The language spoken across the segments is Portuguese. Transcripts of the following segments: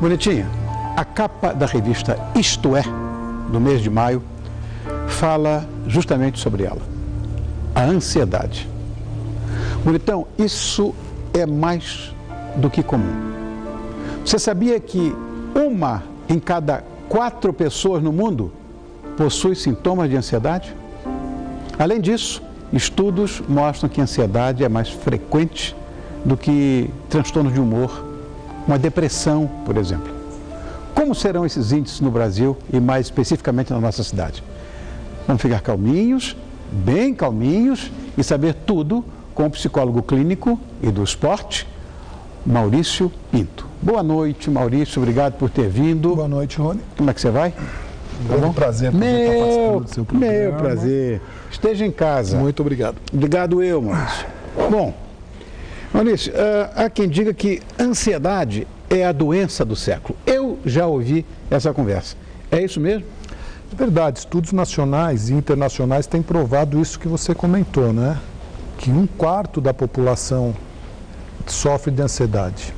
Bonitinha, a capa da revista Isto É, do mês de maio, fala justamente sobre ela, a ansiedade. Bonitão, isso é mais do que comum. Você sabia que 1 em cada 4 pessoas no mundo possui sintomas de ansiedade? Além disso, estudos mostram que a ansiedade é mais frequente do que transtornos de humor, uma depressão, por exemplo. Como serão esses índices no Brasil e mais especificamente na nossa cidade? Vamos ficar calminhos, bem calminhos e saber tudo com o psicólogo clínico e do esporte, Maurício Pinto. Boa noite, Maurício, obrigado por ter vindo. Boa noite, Rony. Como é que você vai? Tá bom? Prazer por estar participando do seu programa. Meu prazer. Esteja em casa. Muito obrigado. Obrigado eu, Maurício. Bom, Maurício, há quem diga que ansiedade é a doença do século. Eu já ouvi essa conversa. É isso mesmo? É verdade. Estudos nacionais e internacionais têm provado isso que você comentou, né? Que 1/4 da população sofre de ansiedade.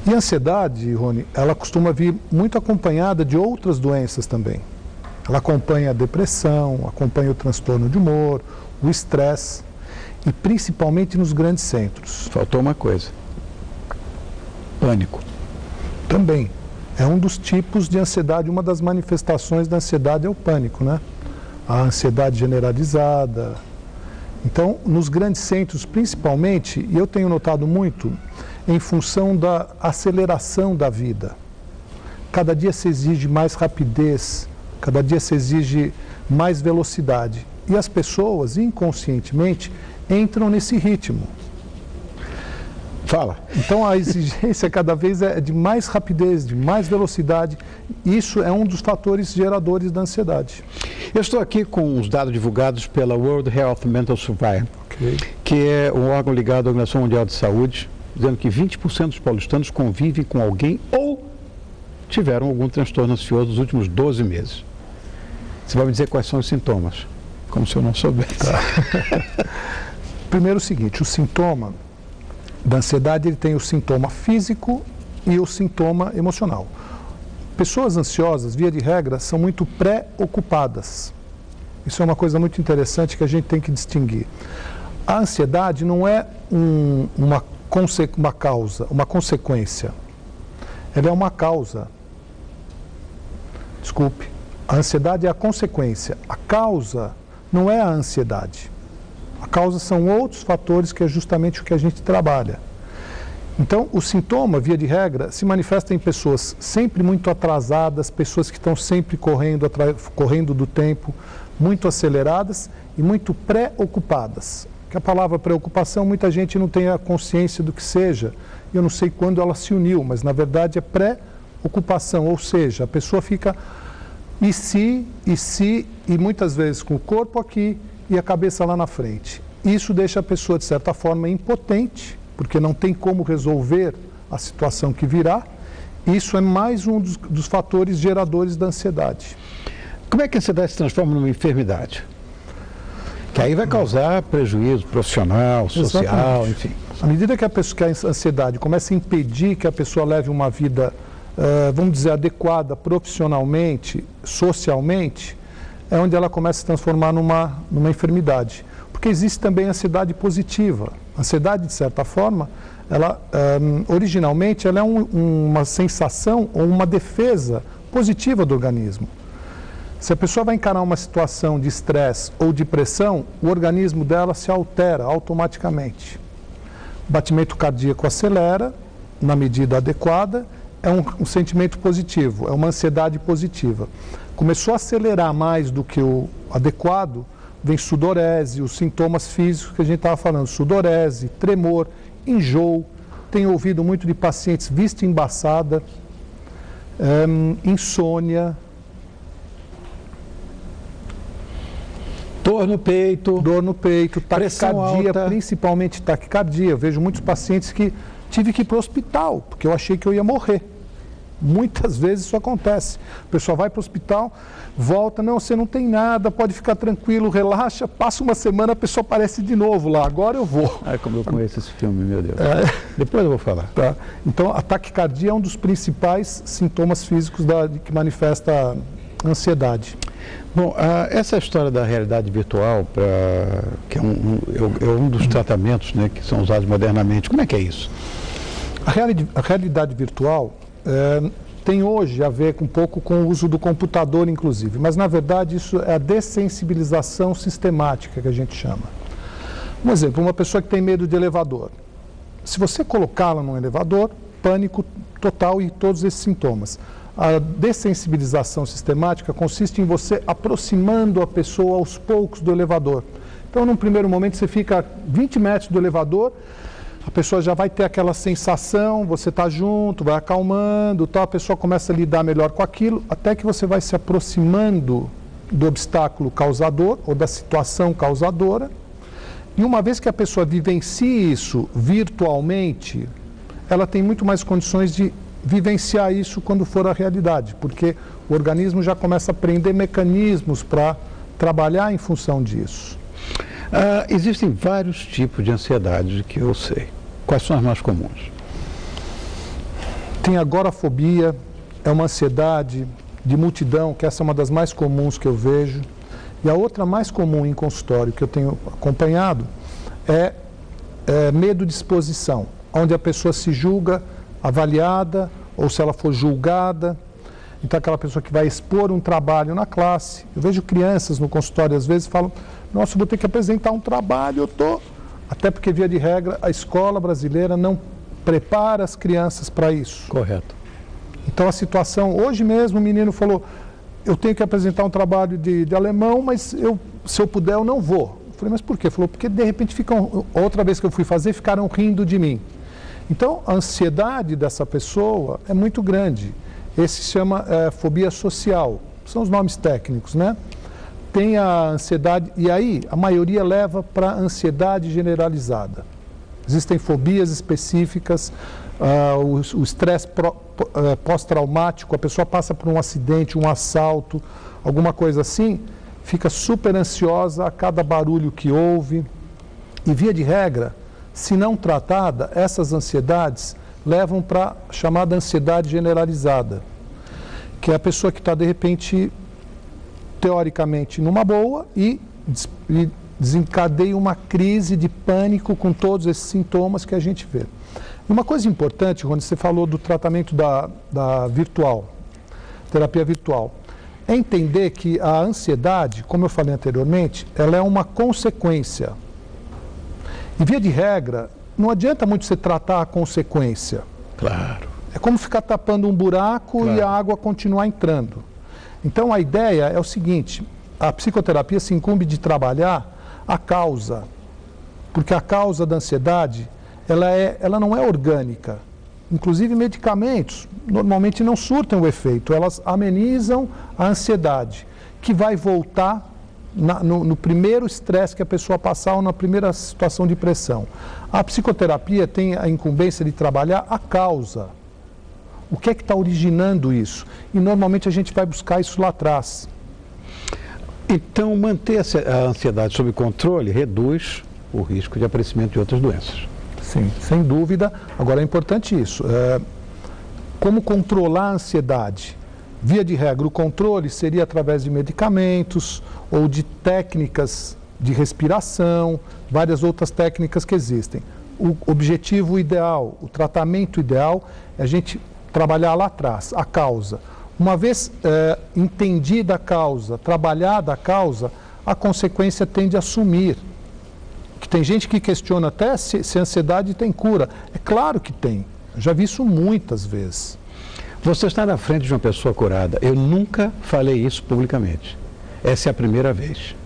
E a ansiedade, Rony, ela costuma vir muito acompanhada de outras doenças também. Ela acompanha a depressão, acompanha o transtorno de humor, o estresse, e principalmente nos grandes centros. Faltou uma coisa: pânico. Também. É um dos tipos de ansiedade, uma das manifestações da ansiedade é o pânico, né? A ansiedade generalizada. Então, nos grandes centros, principalmente, e eu tenho notado muito, em função da aceleração da vida. Cada dia se exige mais rapidez, cada dia se exige mais velocidade. E as pessoas, inconscientemente, entram nesse ritmo. Fala. Então, a exigência cada vez é de mais rapidez, de mais velocidade. Isso é um dos fatores geradores da ansiedade. Eu estou aqui com os dados divulgados pela World Health Mental Survey, que é um órgão ligado à Organização Mundial de Saúde, dizendo que 20% dos paulistanos convivem com alguém ou tiveram algum transtorno ansioso nos últimos 12 meses. Você vai me dizer quais são os sintomas, como se eu não soubesse. Tá. Primeiro o seguinte, o sintoma da ansiedade, ele tem o sintoma físico e o sintoma emocional. Pessoas ansiosas, via de regra, são muito preocupadas. Isso é uma coisa muito interessante que a gente tem que distinguir. A ansiedade não é uma causa, uma consequência. Ela é uma causa. Desculpe. A ansiedade é a consequência. A causa não é a ansiedade. A causa são outros fatores que é justamente o que a gente trabalha. Então, o sintoma, via de regra, se manifesta em pessoas sempre muito atrasadas, pessoas que estão sempre correndo do tempo, muito aceleradas e muito preocupadas. Que a palavra preocupação, muita gente não tem a consciência do que seja. Eu não sei quando ela se uniu, mas na verdade é preocupação, ou seja, a pessoa fica e muitas vezes com o corpo aqui e a cabeça lá na frente. Isso deixa a pessoa, de certa forma, impotente, porque não tem como resolver a situação que virá. Isso é mais um dos fatores geradores da ansiedade. Como é que a ansiedade se transforma numa enfermidade? Que aí vai causar prejuízo profissional, social, exatamente. Enfim. À medida que a ansiedade começa a impedir que a pessoa leve uma vida, vamos dizer, adequada profissionalmente, socialmente, é onde ela começa a se transformar numa enfermidade. Porque existe também a ansiedade positiva. A ansiedade, de certa forma, ela, originalmente, ela é uma sensação ou uma defesa positiva do organismo. Se a pessoa vai encarar uma situação de estresse ou de pressão, o organismo dela se altera automaticamente. O batimento cardíaco acelera na medida adequada, é um sentimento positivo, é uma ansiedade positiva. Começou a acelerar mais do que o adequado, vem sudorese, os sintomas físicos que a gente estava falando, sudorese, tremor, enjoo. Tenho ouvido muito de pacientes vista embaçada, insônia, dor no peito, taquicardia, principalmente taquicardia. Eu vejo muitos pacientes que tive que ir para o hospital, porque eu achei que eu ia morrer. Muitas vezes isso acontece. A pessoa vai para o hospital, volta, não, você não tem nada, pode ficar tranquilo, relaxa, passa uma semana, a pessoa aparece de novo lá, agora eu vou. Como eu conheço esse filme, meu Deus. Depois eu vou falar. Tá. Então, a taquicardia é um dos principais sintomas físicos que manifesta ansiedade. Bom, essa história da realidade virtual, que é um dos tratamentos, né, que são usados modernamente, como é que é isso? A realidade virtual tem hoje a ver um pouco com o uso do computador, inclusive, mas na verdade isso é a dessensibilização sistemática que a gente chama. Um exemplo, uma pessoa que tem medo de elevador. Se você colocá-la num elevador, pânico total e todos esses sintomas. A dessensibilização sistemática consiste em você aproximando a pessoa aos poucos do elevador. Então, num primeiro momento, você fica a 20 metros do elevador, a pessoa já vai ter aquela sensação, você está junto, vai acalmando, a pessoa começa a lidar melhor com aquilo, até que você vai se aproximando do obstáculo causador ou da situação causadora. E uma vez que a pessoa vivencie isso virtualmente, ela tem muito mais condições de vivenciar isso quando for a realidade, porque o organismo já começa a aprender mecanismos para trabalhar em função disso. Existem vários tipos de ansiedade que eu sei. Quais são as mais comuns? Tem agorafobia, é uma ansiedade de multidão, que essa é uma das mais comuns que eu vejo. E a outra mais comum em consultório que eu tenho acompanhado é medo de exposição, onde a pessoa se julga avaliada, ou se ela for julgada. Então, aquela pessoa que vai expor um trabalho na classe. Eu vejo crianças no consultório, às vezes, falam, nossa, eu vou ter que apresentar um trabalho, eu estou... Até porque, via de regra, a escola brasileira não prepara as crianças para isso. Correto. Então, a situação... Hoje mesmo, o menino falou, eu tenho que apresentar um trabalho de alemão, mas se eu puder, eu não vou. Eu falei, mas por quê? Ele falou, porque, de repente, outra vez que eu fui fazer, ficaram rindo de mim. Então, a ansiedade dessa pessoa é muito grande. Esse se chama fobia social. São os nomes técnicos, né? Tem a ansiedade, e aí a maioria leva para a ansiedade generalizada. Existem fobias específicas, o estresse pós-traumático, a pessoa passa por um acidente, um assalto, alguma coisa assim, fica super ansiosa a cada barulho que ouve. E, via de regra, se não tratada, essas ansiedades levam para a chamada ansiedade generalizada, que é a pessoa que está, de repente, teoricamente, numa boa e desencadeia uma crise de pânico com todos esses sintomas que a gente vê. Uma coisa importante, quando você falou do tratamento da virtual, terapia virtual, é entender que a ansiedade, como eu falei anteriormente, ela é uma consequência. E, via de regra, não adianta muito você tratar a consequência. Claro. É como ficar tapando um buraco, claro, e a água continuar entrando. Então, a ideia é o seguinte, a psicoterapia se incumbe de trabalhar a causa, porque a causa da ansiedade, ela não é orgânica. Inclusive, medicamentos normalmente não surtem o efeito, elas amenizam a ansiedade, que vai voltar no primeiro estresse que a pessoa passar ou na primeira situação de pressão. A psicoterapia tem a incumbência de trabalhar a causa. O que é que está originando isso? E normalmente a gente vai buscar isso lá atrás. Então, manter a ansiedade sob controle reduz o risco de aparecimento de outras doenças. Sim, sem dúvida. Agora, é importante isso. Como controlar a ansiedade? Via de regra, o controle seria através de medicamentos ou de técnicas de respiração, várias outras técnicas que existem. O objetivo ideal, o tratamento ideal é a gente trabalhar lá atrás, a causa. Uma vez entendida a causa, trabalhada a causa, a consequência tende a sumir. Que tem gente que questiona até se a ansiedade tem cura. É claro que tem. Eu já vi isso muitas vezes. Você está na frente de uma pessoa curada. Eu nunca falei isso publicamente. Essa é a primeira vez.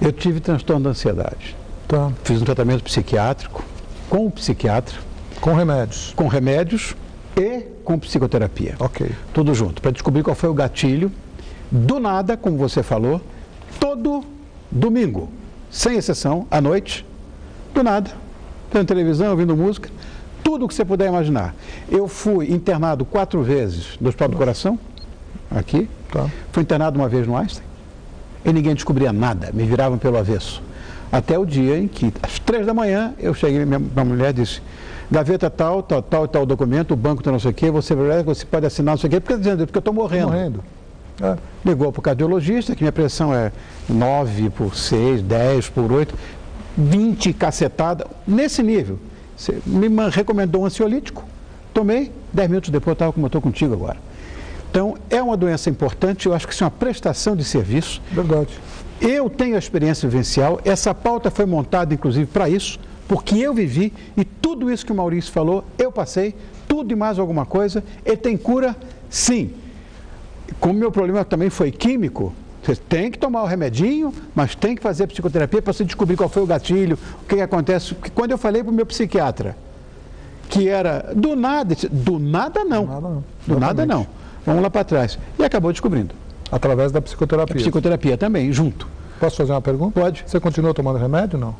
Eu tive transtorno da ansiedade. Tá. Fiz um tratamento psiquiátrico, com o psiquiatra. Com remédios? Com remédios e com psicoterapia. Ok. Tudo junto, para descobrir qual foi o gatilho. Do nada, como você falou, todo domingo, sem exceção, à noite, do nada, vendo televisão, ouvindo música, tudo o que você puder imaginar. Eu fui internado 4 vezes no Hospital do Coração, aqui. Tá. Fui internado uma vez no Einstein e ninguém descobria nada, me viravam pelo avesso. Até o dia em que, às 3 da manhã, eu cheguei, minha mulher disse, gaveta tal documento, o banco tá não sei o quê, você pode assinar não sei o quê, porque eu estou morrendo. É. Ligou para o cardiologista, que minha pressão é 9/6, 10/8, 20 cacetada, nesse nível. Você me recomendou um ansiolítico, tomei, 10 minutos depois eu estava como eu estou contigo agora. Então, é uma doença importante, eu acho que isso é uma prestação de serviço. Verdade. Eu tenho a experiência vivencial, essa pauta foi montada, inclusive, para isso, porque eu vivi e tudo isso que o Maurício falou, eu passei, tudo e mais alguma coisa. Ele tem cura? Sim. Como meu problema também foi químico, você tem que tomar o remedinho, mas tem que fazer psicoterapia para você descobrir qual foi o gatilho, o que acontece. Porque quando eu falei para o meu psiquiatra, que era do nada não. Vamos lá para trás. E acabou descobrindo. Através da psicoterapia. A psicoterapia também, junto. Posso fazer uma pergunta? Pode. Você continua tomando remédio ou não?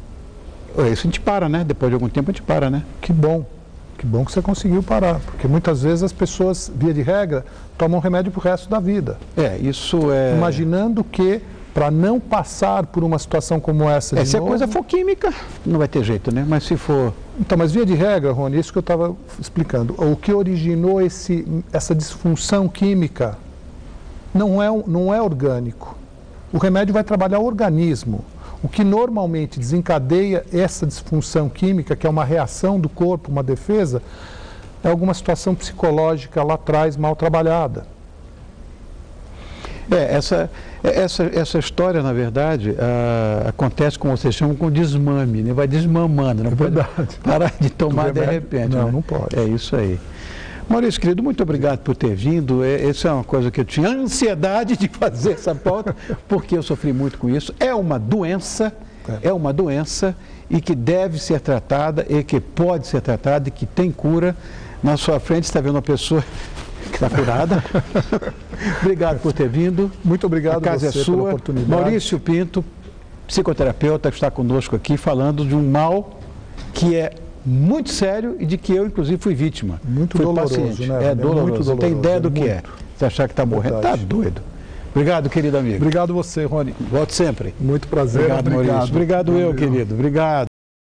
Isso a gente para, né? Depois de algum tempo a gente para, né? Que bom. Que bom que você conseguiu parar. Porque muitas vezes as pessoas, via de regra, tomam remédio para o resto da vida. Isso é... Imaginando que, para não passar por uma situação como essa de se novo... a coisa for química, não vai ter jeito, né? Mas se for... Então, mas via de regra, Rony, isso que eu estava explicando. O que originou essa disfunção química não é orgânico. O remédio vai trabalhar o organismo. O que normalmente desencadeia essa disfunção química, que é uma reação do corpo, uma defesa, é alguma situação psicológica lá atrás mal trabalhada. Essa história, na verdade, acontece, como vocês chamam, com desmame, né? Vai desmamando, não pode parar de tomar de repente. Não, né? não pode. É isso aí. Maurício, querido, muito obrigado por ter vindo. Essa é uma coisa que eu tinha ansiedade de fazer essa pauta, porque eu sofri muito com isso. É uma doença e que deve ser tratada, e que pode ser tratada, e que tem cura. Na sua frente está vendo uma pessoa que está curada. Obrigado por ter vindo. Muito obrigado a casa você é sua. pela oportunidade. Maurício Pinto, psicoterapeuta, que está conosco aqui, falando de um mal que é muito sério e de que eu, inclusive, fui vítima. Muito doloroso, paciente. né? É doloroso. Muito doloroso. Tem ideia do que muito. é. Você achar que está morrendo, está doido. Obrigado, querido amigo. Obrigado você, Rony. Volte sempre. Muito prazer. Obrigado, Maurício. Obrigado eu, querido. Obrigado.